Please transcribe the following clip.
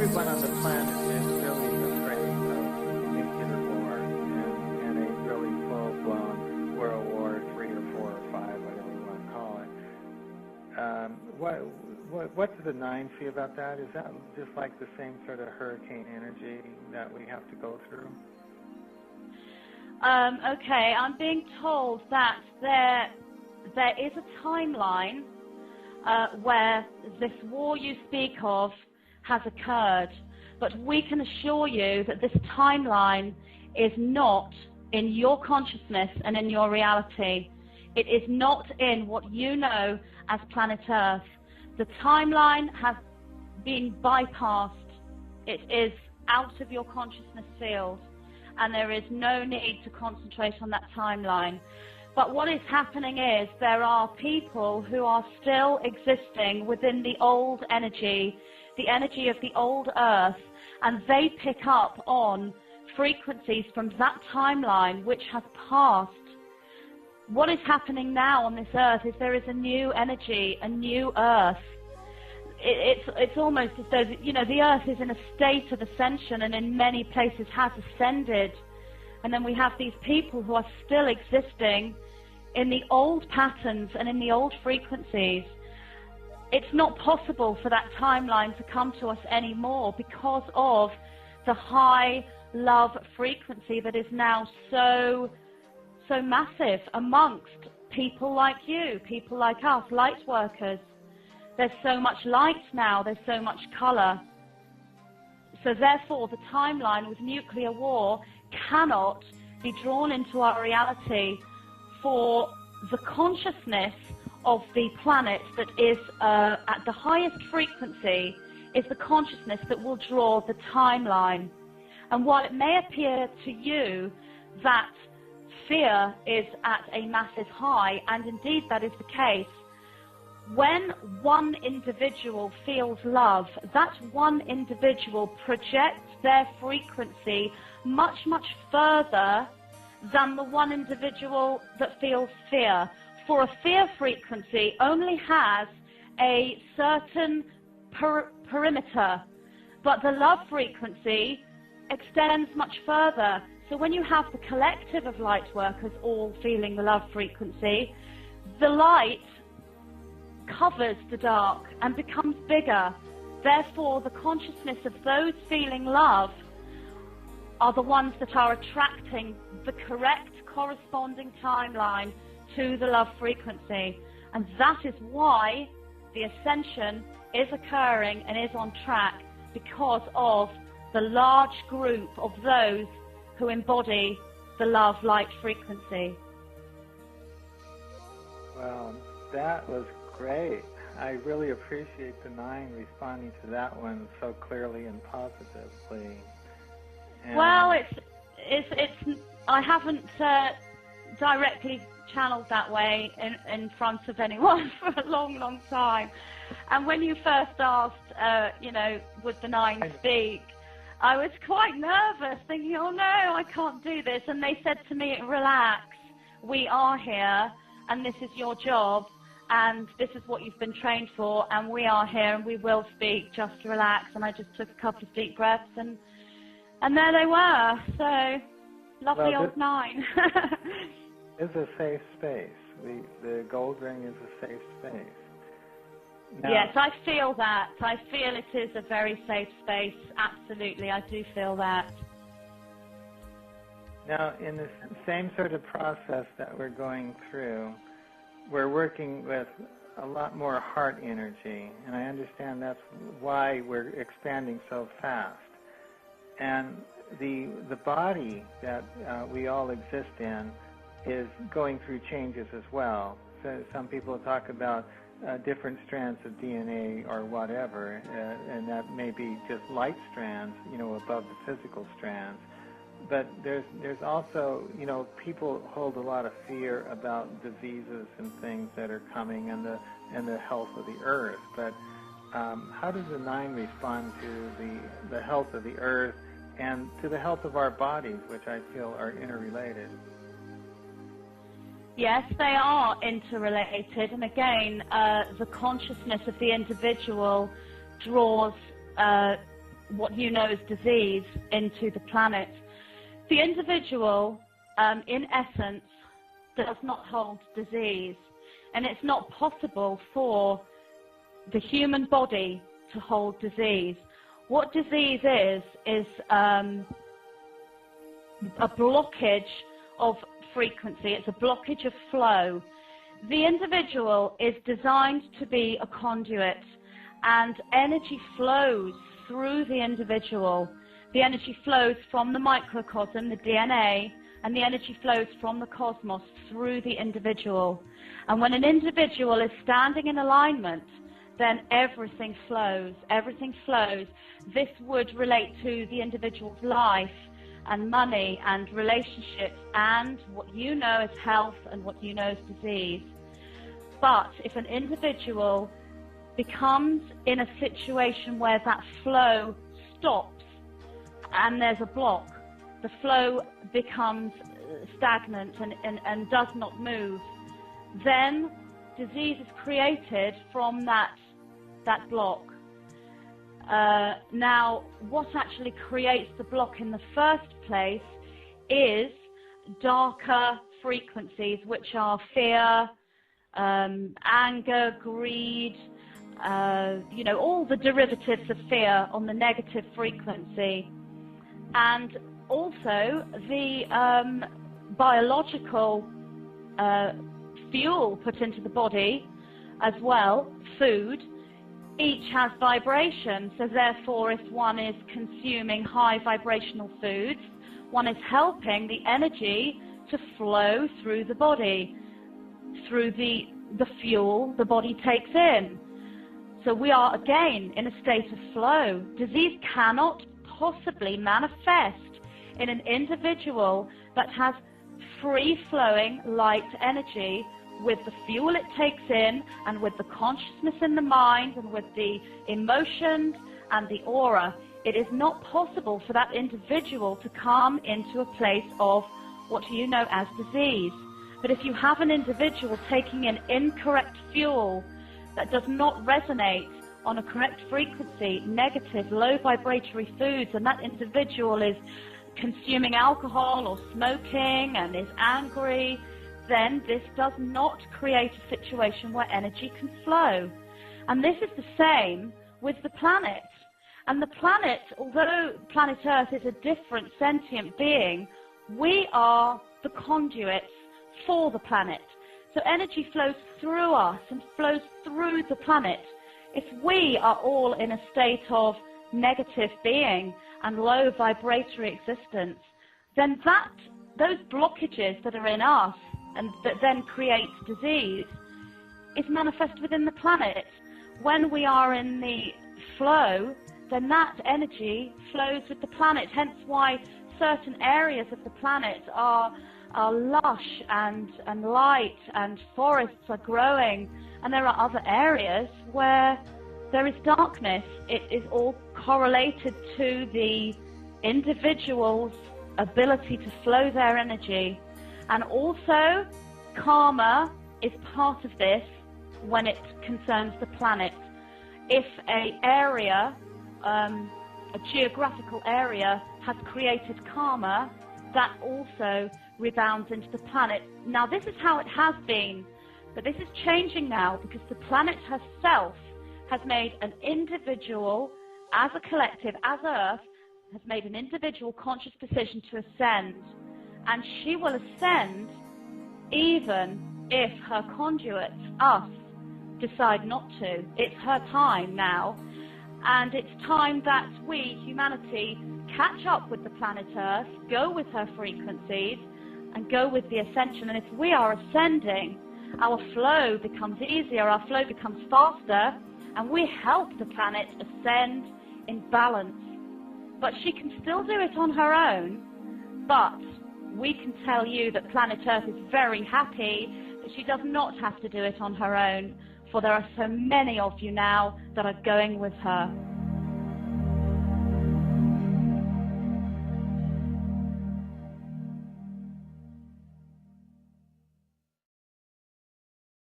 everyone on the planet is really afraid of nuclear war and a really full-blown World War III or IV or V, whatever you want to call it. What does the Nine see about that? Is that just like the same sort of hurricane energy that we have to go through? Okay, I'm being told that there is a timeline where this war you speak of has occurred, but we can assure you that this timeline is not in your consciousness and in your reality. It is not in what you know as planet Earth. The timeline has been bypassed. It is out of your consciousness field, and there is no need to concentrate on that timeline. But what is happening is there are people who are still existing within the old energy, the energy of the old Earth, and they pick up on frequencies from that timeline which has passed. What is happening now on this Earth is there is a new energy, a new Earth. It's almost as though, you know, the Earth is in a state of ascension and in many places has ascended. And then we have these people who are still existing in the old patterns and in the old frequencies. It's not possible for that timeline to come to us anymore because of the high love frequency that is now so massive amongst people like you, people like us, light workers. There's so much light now, there's so much color. So therefore the timeline with nuclear war cannot be drawn into our reality, for the consciousness of the planet that is at the highest frequency is the consciousness that will draw the timeline. And while it may appear to you that fear is at a massive high, and indeed that is the case, when one individual feels love, that one individual projects their frequency much, much further than the one individual that feels fear. For a fear frequency only has a certain perimeter, but the love frequency extends much further. So when you have the collective of light workers all feeling the love frequency, the light covers the dark and becomes bigger. Therefore, the consciousness of those feeling love are the ones that are attracting the correct corresponding timeline to the love frequency. And that is why the ascension is occurring and is on track, because of the large group of those who embody the love light frequency. Well, that was great. I really appreciate the Nine responding to that one so clearly and positively. And well, it's I haven't directly channeled that way in front of anyone for a long, long time. And when you first asked, you know, would the Nine speak, I was quite nervous, thinking, oh no, I can't do this. And they said to me, relax, we are here, and this is your job, and this is what you've been trained for, and we are here, and we will speak, just relax. And I just took a couple of deep breaths, and there they were. So, lovely old Nine. It's a safe space. The gold ring is a safe space. Now, yes, I feel that. I feel it is a very safe space. Absolutely, I do feel that. Now, in the same sort of process that we're going through, we're working with a lot more heart energy, and I understand that's why we're expanding so fast. And the body that we all exist in is going through changes as well. So some people talk about different strands of DNA or whatever, and that may be just light strands, you know, above the physical strands. But there's also, you know, people hold a lot of fear about diseases and things that are coming and the health of the earth. But how does the Nine respond to the health of the earth and to the health of our bodies, which I feel are interrelated? Yes, they are interrelated, and again, the consciousness of the individual draws what you know as disease into the planet. The individual, in essence, does not hold disease, and it's not possible for the human body to hold disease. What disease is a blockage of frequency. It's a blockage of flow. The individual is designed to be a conduit, and energy flows through the individual. The energy flows from the microcosm, the DNA, and the energy flows from the cosmos through the individual. And when an individual is standing in alignment, then everything flows. Everything flows. This would relate to the individual's life and money and relationships and what you know as health and what you know as disease. But if an individual becomes in a situation where that flow stops and there's a block, the flow becomes stagnant and does not move, then disease is created from that block. Now, what actually creates the block in the first place is darker frequencies, which are fear, anger, greed, all the derivatives of fear on the negative frequency. And also the biological fuel put into the body as well, food, each has vibration. So therefore, if one is consuming high vibrational foods, one is helping the energy to flow through the body, through the fuel the body takes in. So we are again in a state of flow. Disease cannot possibly manifest in an individual that has free-flowing light energy with the fuel it takes in and with the consciousness in the mind and with the emotions and the aura. It is not possible for that individual to come into a place of what you know as disease. But if you have an individual taking in incorrect fuel that does not resonate on a correct frequency, negative, low vibratory foods, and that individual is consuming alcohol or smoking and is angry, then this does not create a situation where energy can flow. And this is the same with the planet. And the planet, although planet Earth is a different sentient being, we are the conduits for the planet. So energy flows through us and flows through the planet. If we are all in a state of negative being and low vibratory existence, then those blockages that are in us and that then create disease is manifest within the planet. When we are in the flow, then that energy flows with the planet. Hence why certain areas of the planet are lush and light and forests are growing, and there are other areas where there is darkness. It is all correlated to the individual's ability to flow their energy. And also, karma is part of this when it concerns the planet. If an area, a geographical area, has created karma, that also rebounds into the planet. Now, this is how it has been, but this is changing now because the planet herself has made an individual, as a collective, as Earth, has made an individual conscious decision to ascend. And she will ascend even if her conduits, us, decide not to. It's her time now. And it's time that we, humanity, catch up with the planet Earth, go with her frequencies, and go with the ascension. And if we are ascending, our flow becomes easier, our flow becomes faster, and we help the planet ascend in balance. But she can still do it on her own, but we can tell you that planet Earth is very happy that she does not have to do it on her own, for there are so many of you now that are going with her.